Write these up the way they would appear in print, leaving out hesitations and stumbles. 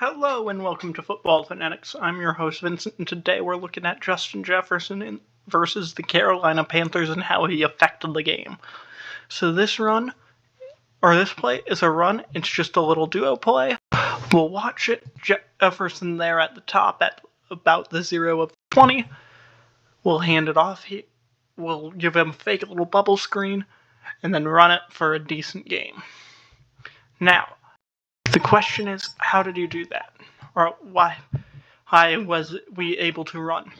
Hello and welcome to Football Fanatics. I'm your host Vincent, and today we're looking at Justin Jefferson versus the Carolina Panthers and how he affected the game. So this play is a run. It's just a little duo play. We'll watch it. Jefferson there at the top at about the 0 of 20. We'll hand it off. We'll give him a fake little bubble screen and then run it for a decent game. Now, the question is, how did you do that? Or why was we able to run?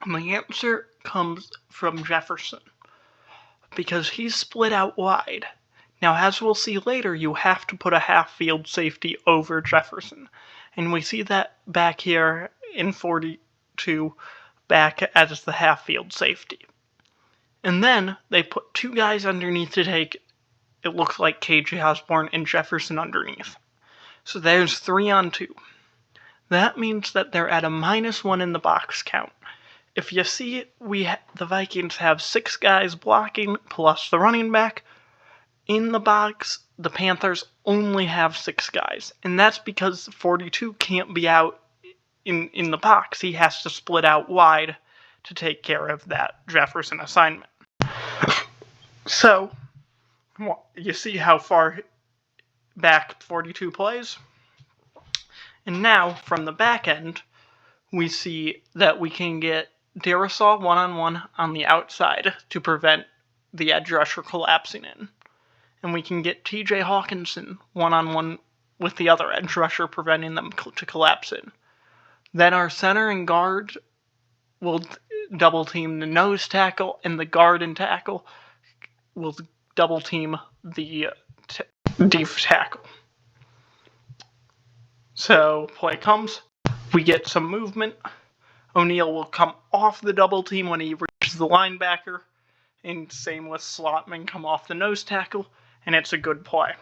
And the answer comes from Jefferson, because he's split out wide. Now, as we'll see later, you have to put a half-field safety over Jefferson. And we see that back here in 42, back as the half-field safety. And then they put two guys underneath to take, it looks like KJ Osborne and Jefferson underneath. So there's 3 on 2. That means that they're at a -1 in the box count. If you see, the Vikings have 6 guys blocking plus the running back. In the box, the Panthers only have 6 guys. And that's because 42 can't be out in the box. He has to split out wide to take care of that Jefferson assignment. So, you see how far back 42 plays? And now, from the back end, we see that we can get Darrisaw one-on-one on the outside to prevent the edge rusher collapsing in. And we can get TJ Hawkinson one-on-one with the other edge rusher, preventing them to collapse in. Then our center and guard will double team the nose tackle, and the guard and tackle will double team the deep tackle. So, play comes, we get some movement. O'Neal will come off the double team when he reaches the linebacker, and same with Slotman, come off the nose tackle, and it's a good play.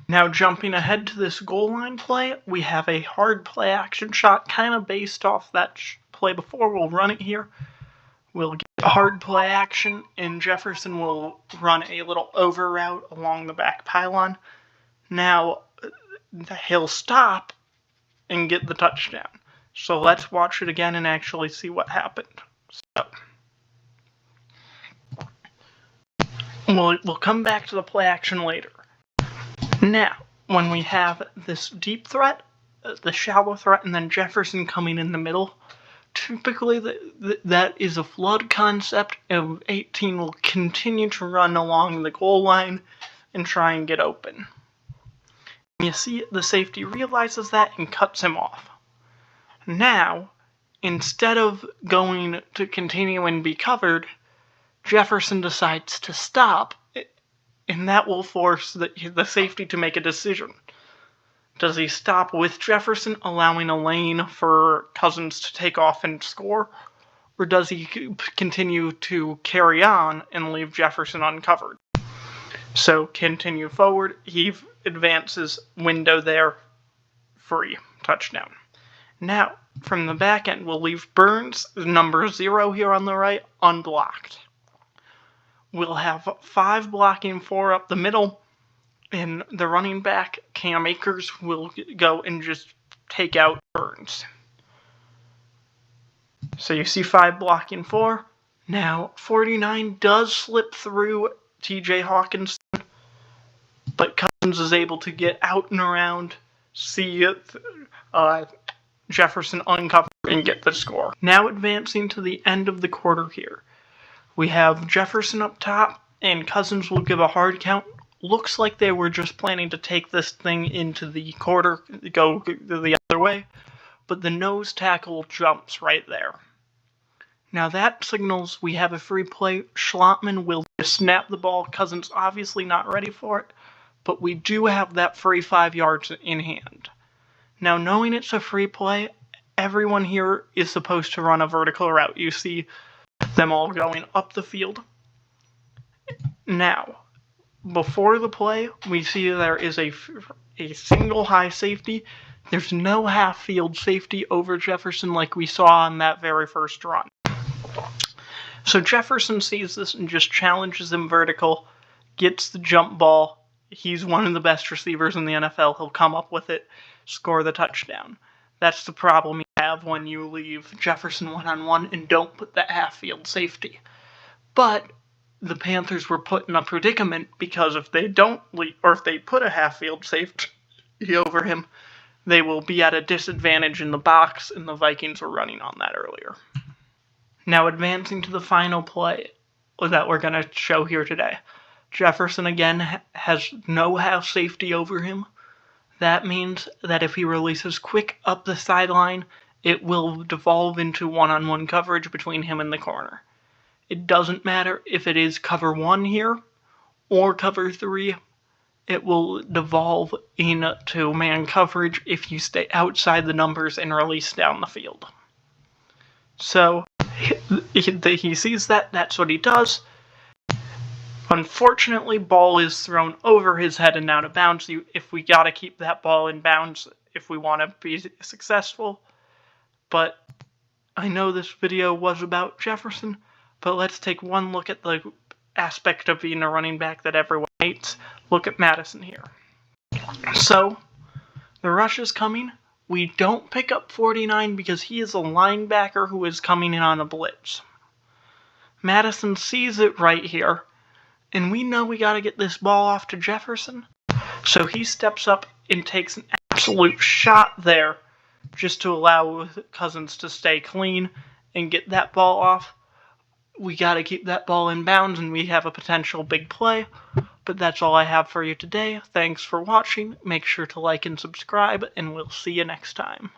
Now, jumping ahead to this goal line play, we have a hard play action shot, kind of based off that play before. We'll run it here. We'll get a hard play action, and Jefferson will run a little over route along the back pylon. Now, he'll stop and get the touchdown. So let's watch it again and actually see what happened. So, we'll come back to the play action later. Now, when we have this deep threat, the shallow threat, and then Jefferson coming in the middle, typically that is a flood concept, and 18 will continue to run along the goal line and try and get open. You see, the safety realizes that and cuts him off. Now, instead of going to continue and be covered, Jefferson decides to stop, and that will force the safety to make a decision. Does he stop with Jefferson, allowing a lane for Cousins to take off and score, or does he continue to carry on and leave Jefferson uncovered? So, continue forward. He advances, window there, free, touchdown. Now, from the back end, we'll leave Burns, number 0 here on the right, unblocked. We'll have 5 blocking 4 up the middle, and the running back, Cam Akers, will go and just take out Burns. So you see 5 blocking 4. Now, 49 does slip through TJ Hawkinson, but Cousins is able to get out and around, see Jefferson uncover, and get the score. Now advancing to the end of the quarter here. We have Jefferson up top, and Cousins will give a hard count. Looks like they were just planning to take this thing into the quarter, go the other way, but the nose tackle jumps right there. Now that signals we have a free play. Slotman will snap the ball. Cousins obviously not ready for it, but we do have that free 5 yards in hand. Now, knowing it's a free play, everyone here is supposed to run a vertical route. You see them all going up the field. Now, before the play, we see there is a single high safety. There's no half-field safety over Jefferson like we saw on that very first run. So Jefferson sees this and just challenges him vertical, gets the jump ball. He's one of the best receivers in the NFL. He'll come up with it, score the touchdown. That's the problem you have when you leave Jefferson one-on-one and don't put that half-field safety. But the Panthers were put in a predicament because if they don't leave, or if they put a half-field safety over him, they will be at a disadvantage in the box, and the Vikings were running on that earlier. Now advancing to the final play that we're going to show here today. Jefferson again has no half safety over him. That means that if he releases quick up the sideline, it will devolve into one-on-one coverage between him and the corner. It doesn't matter if it is cover 1 here or cover 3. It will devolve into man coverage if you stay outside the numbers and release down the field. So he sees that. That's what he does. Unfortunately, ball is thrown over his head and out of bounds. If we got to keep that ball in bounds if we want to be successful. But I know this video was about Jefferson, but let's take one look at the aspect of being a running back that everyone hates. Look at Madison here. So, the rush is coming. We don't pick up 49 because he is a linebacker who is coming in on a blitz. Madison sees it right here. And we know we got to get this ball off to Jefferson. So he steps up and takes an absolute shot there just to allow Cousins to stay clean and get that ball off. We got to keep that ball in bounds and we have a potential big play. But that's all I have for you today. Thanks for watching. Make sure to like and subscribe, and we'll see you next time.